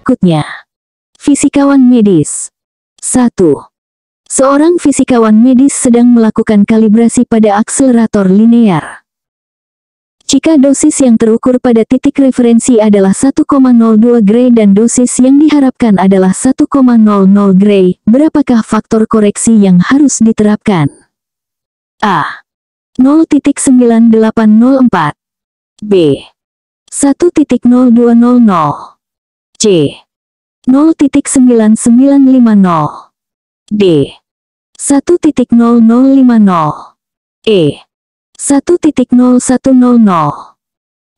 berikutnya. Fisikawan medis. 1. Seorang fisikawan medis sedang melakukan kalibrasi pada akselerator linear. Jika dosis yang terukur pada titik referensi adalah 1,02 Gray dan dosis yang diharapkan adalah 1,00 Gray, berapakah faktor koreksi yang harus diterapkan? A. 0.9804 B. 1.0200 C. 0.9950 D. 1.0050 E. 1.0100.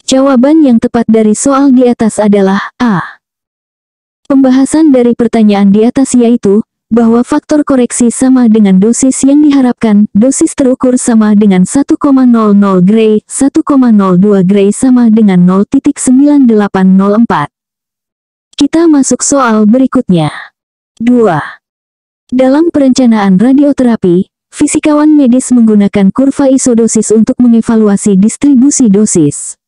Jawaban yang tepat dari soal di atas adalah A. Pembahasan dari pertanyaan di atas yaitu, bahwa faktor koreksi sama dengan dosis yang diharapkan, dosis terukur sama dengan 1,00 Gray, 1,02 Gray sama dengan 0.9804. Kita masuk soal berikutnya. 2. Dalam perencanaan radioterapi, fisikawan medis menggunakan kurva isodosis untuk mengevaluasi distribusi dosis.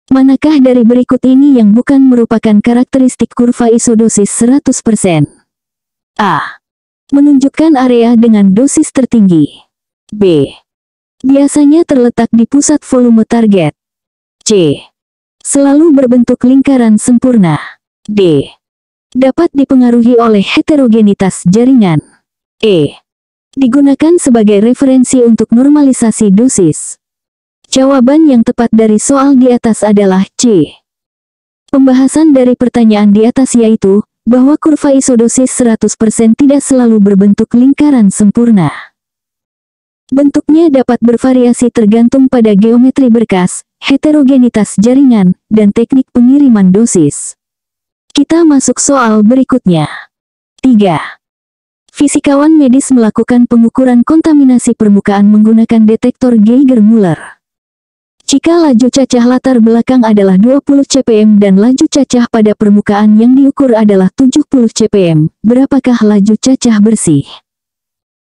Manakah dari berikut ini yang bukan merupakan karakteristik kurva isodosis 100%? A. Menunjukkan area dengan dosis tertinggi. B. Biasanya terletak di pusat volume target. C. Selalu berbentuk lingkaran sempurna. D. Dapat dipengaruhi oleh heterogenitas jaringan. E. Digunakan sebagai referensi untuk normalisasi dosis. Jawaban yang tepat dari soal di atas adalah C. Pembahasan dari pertanyaan di atas yaitu, bahwa kurva isodosis 100% tidak selalu berbentuk lingkaran sempurna. Bentuknya dapat bervariasi tergantung pada geometri berkas, heterogenitas jaringan, dan teknik pengiriman dosis. Kita masuk soal berikutnya. 3. Fisikawan medis melakukan pengukuran kontaminasi permukaan menggunakan detektor Geiger-Müller. Jika laju cacah latar belakang adalah 20 cpm dan laju cacah pada permukaan yang diukur adalah 70 cpm, berapakah laju cacah bersih?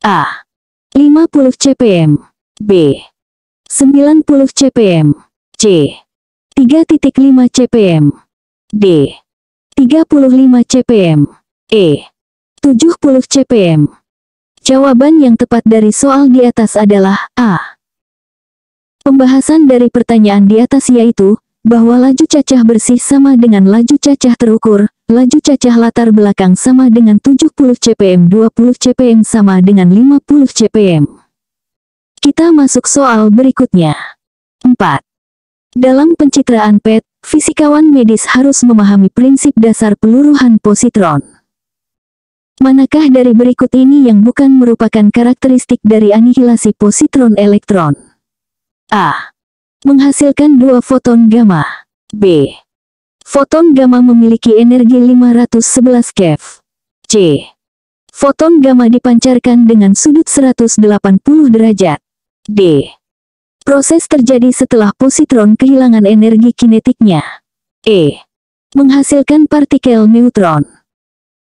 A. 50 cpm B. 90 cpm C. 3.5 cpm D. 35 cpm E. 70 cpm. Jawaban yang tepat dari soal di atas adalah A. Pembahasan dari pertanyaan di atas yaitu, bahwa laju cacah bersih sama dengan laju cacah terukur, laju cacah latar belakang sama dengan 70 cpm, 20 cpm sama dengan 50 cpm. Kita masuk soal berikutnya. 4. Dalam pencitraan PET, fisikawan medis harus memahami prinsip dasar peluruhan positron. Manakah dari berikut ini yang bukan merupakan karakteristik dari anihilasi positron elektron? A. Menghasilkan dua foton gamma. B. Foton gamma memiliki energi 511 keV. C. Foton gamma dipancarkan dengan sudut 180 derajat. D. Proses terjadi setelah positron kehilangan energi kinetiknya. E. Menghasilkan partikel neutron.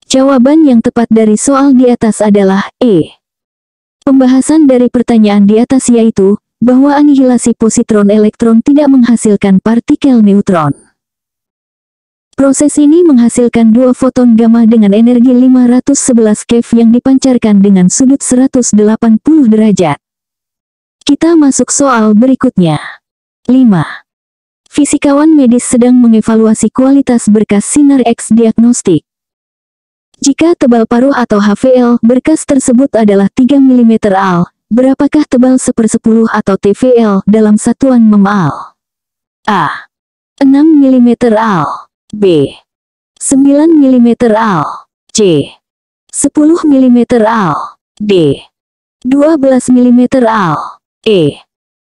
Jawaban yang tepat dari soal di atas adalah E. Pembahasan dari pertanyaan di atas yaitu, bahwa anihilasi positron elektron tidak menghasilkan partikel neutron. Proses ini menghasilkan dua foton gamma dengan energi 511 keV yang dipancarkan dengan sudut 180 derajat. Kita masuk soal berikutnya. 5. Fisikawan medis sedang mengevaluasi kualitas berkas sinar X diagnostik. Jika tebal paruh atau HVL berkas tersebut adalah 3 mm Al, berapakah tebal 1/10 atau TVL dalam satuan mem/Al? A. 6 mm Al B. 9 mm Al C. 10 mm Al D. 12 mm Al E.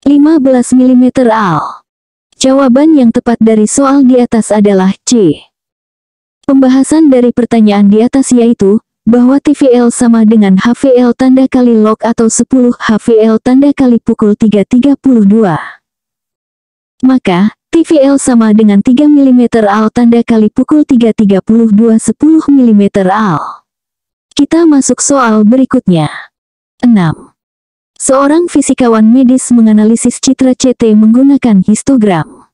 15 mm Al. Jawaban yang tepat dari soal di atas adalah C. Pembahasan dari pertanyaan di atas yaitu, bahwa TVL sama dengan HVL tanda kali log atau 10 HVL tanda kali pukul 3.32. Maka, TVL sama dengan 3 mm Al tanda kali pukul 3.32 10 mm Al. Kita masuk soal berikutnya. 6. Seorang fisikawan medis menganalisis citra CT menggunakan histogram.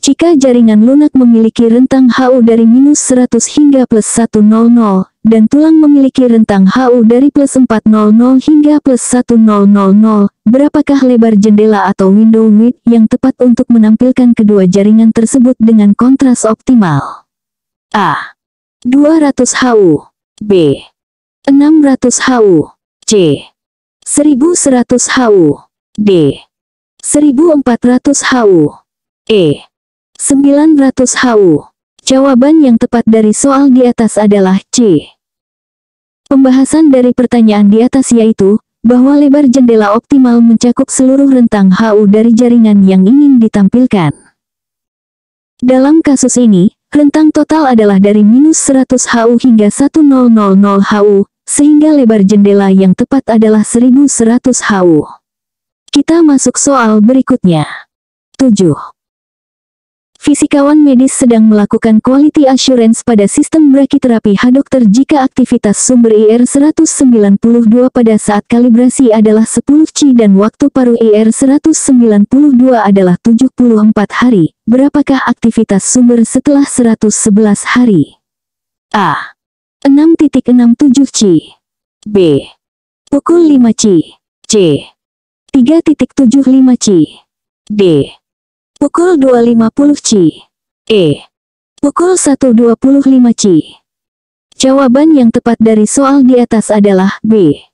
Jika jaringan lunak memiliki rentang HU dari -100 hingga +100, dan tulang memiliki rentang HU dari +400 hingga +1000, berapakah lebar jendela atau window width yang tepat untuk menampilkan kedua jaringan tersebut dengan kontras optimal? A. 200 HU, B. 600 HU, C. 1100 HU, D. 1400 HU, E. 900 HU. Jawaban yang tepat dari soal di atas adalah C. Pembahasan dari pertanyaan di atas yaitu, bahwa lebar jendela optimal mencakup seluruh rentang HU dari jaringan yang ingin ditampilkan. Dalam kasus ini, rentang total adalah dari -100 HU hingga 1000 HU, sehingga lebar jendela yang tepat adalah 1100 HU. Kita masuk soal berikutnya. 7. Fisikawan medis sedang melakukan quality assurance pada sistem brachytherapy dokter jika aktivitas sumber IR192 pada saat kalibrasi adalah 10 C dan waktu paru IR192 adalah 74 hari. Berapakah aktivitas sumber setelah 111 hari? A. 6.67 C. B. Pukul 5 C. C. 3.75 C. D. Pukul 2.50 C. E. Pukul 1.25 C. Jawaban yang tepat dari soal di atas adalah B.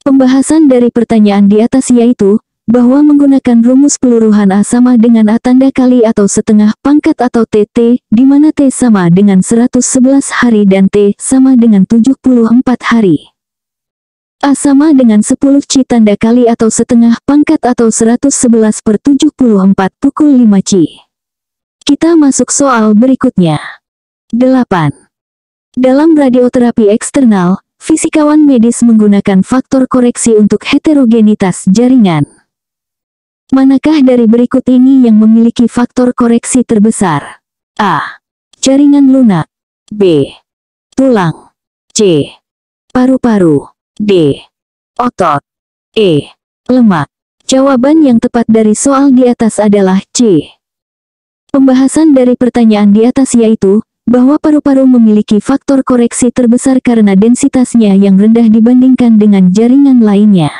Pembahasan dari pertanyaan di atas yaitu, bahwa menggunakan rumus peluruhan A sama dengan A tanda kali atau setengah pangkat atau TT, di mana T sama dengan 111 hari dan T sama dengan 74 hari. A sama dengan 10 C tanda kali atau setengah pangkat atau 111/74 pukul 5 C. Kita masuk soal berikutnya. 8. Dalam radioterapi eksternal, fisikawan medis menggunakan faktor koreksi untuk heterogenitas jaringan. Manakah dari berikut ini yang memiliki faktor koreksi terbesar? A. Jaringan lunak. B. Tulang. C. Paru-paru. D. Otot. E. Lemak. Jawaban yang tepat dari soal di atas adalah C. Pembahasan dari pertanyaan di atas yaitu, bahwa paru-paru memiliki faktor koreksi terbesar karena densitasnya yang rendah dibandingkan dengan jaringan lainnya.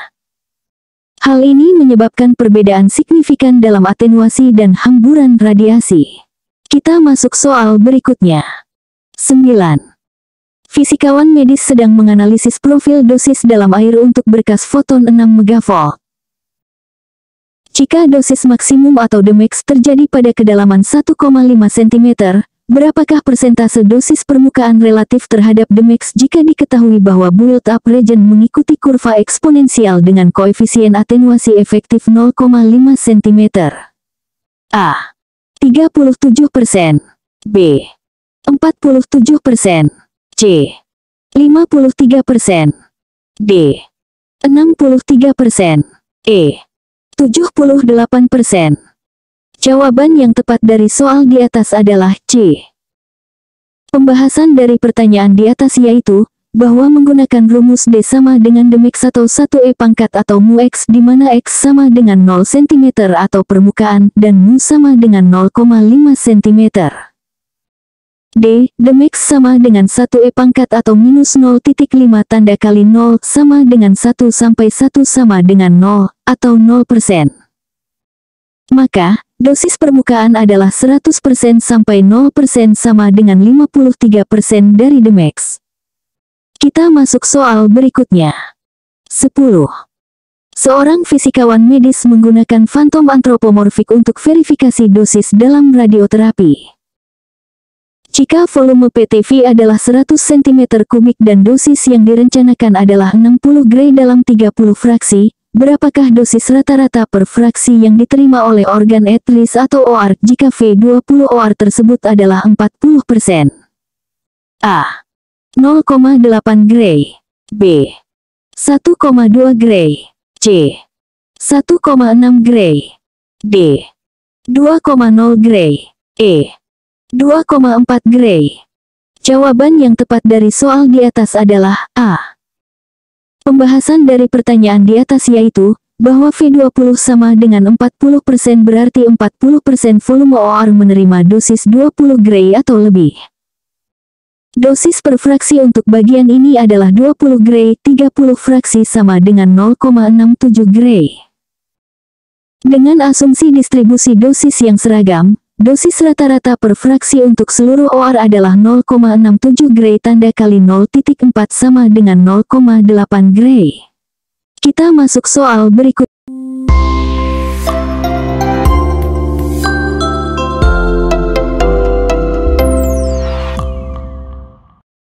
Hal ini menyebabkan perbedaan signifikan dalam atenuasi dan hamburan radiasi. Kita masuk soal berikutnya. 9. Fisikawan medis sedang menganalisis profil dosis dalam air untuk berkas foton 6 MV. Jika dosis maksimum atau Dmax terjadi pada kedalaman 1,5 cm, berapakah persentase dosis permukaan relatif terhadap Dmax jika diketahui bahwa build-up region mengikuti kurva eksponensial dengan koefisien atenuasi efektif 0,5 cm? A. 37%, B. 47%, C. 53%, D. 63%, E. 78%. Jawaban yang tepat dari soal di atas adalah C. Pembahasan dari pertanyaan di atas yaitu, bahwa menggunakan rumus D sama dengan Dmax atau 1E pangkat atau mu X di mana X sama dengan 0 cm atau permukaan dan mu sama dengan 0,5 cm. D. Dmax sama dengan 1E pangkat atau minus 0,5 tanda kali 0 sama dengan 1 sampai 1 sama dengan 0, atau 0%. Maka, dosis permukaan adalah 100% sampai 0% sama dengan 53% dari Dmax. Kita masuk soal berikutnya. 10. Seorang fisikawan medis menggunakan fantom antropomorfik untuk verifikasi dosis dalam radioterapi. Jika volume PTV adalah 100 cm3 dan dosis yang direncanakan adalah 60 gray dalam 30 fraksi, berapakah dosis rata-rata per fraksi yang diterima oleh organ etlis atau OR jika V20 OR tersebut adalah 40%? A. 0,8 gray. B. 1,2 gray. C. 1,6 gray. D. 2,0 gray. E. 2,4 gray. Jawaban yang tepat dari soal di atas adalah A. Pembahasan dari pertanyaan di atas yaitu, bahwa V20 sama dengan 40% berarti 40% volume OR menerima dosis 20 Gray atau lebih. Dosis per fraksi untuk bagian ini adalah 20 Gray, 30 fraksi sama dengan 0,67 Gray. Dengan asumsi distribusi dosis yang seragam, dosis rata-rata per fraksi untuk seluruh OR adalah 0,67 Gray tanda kali 0.4 sama dengan 0,8 Gray. Kita masuk soal berikut.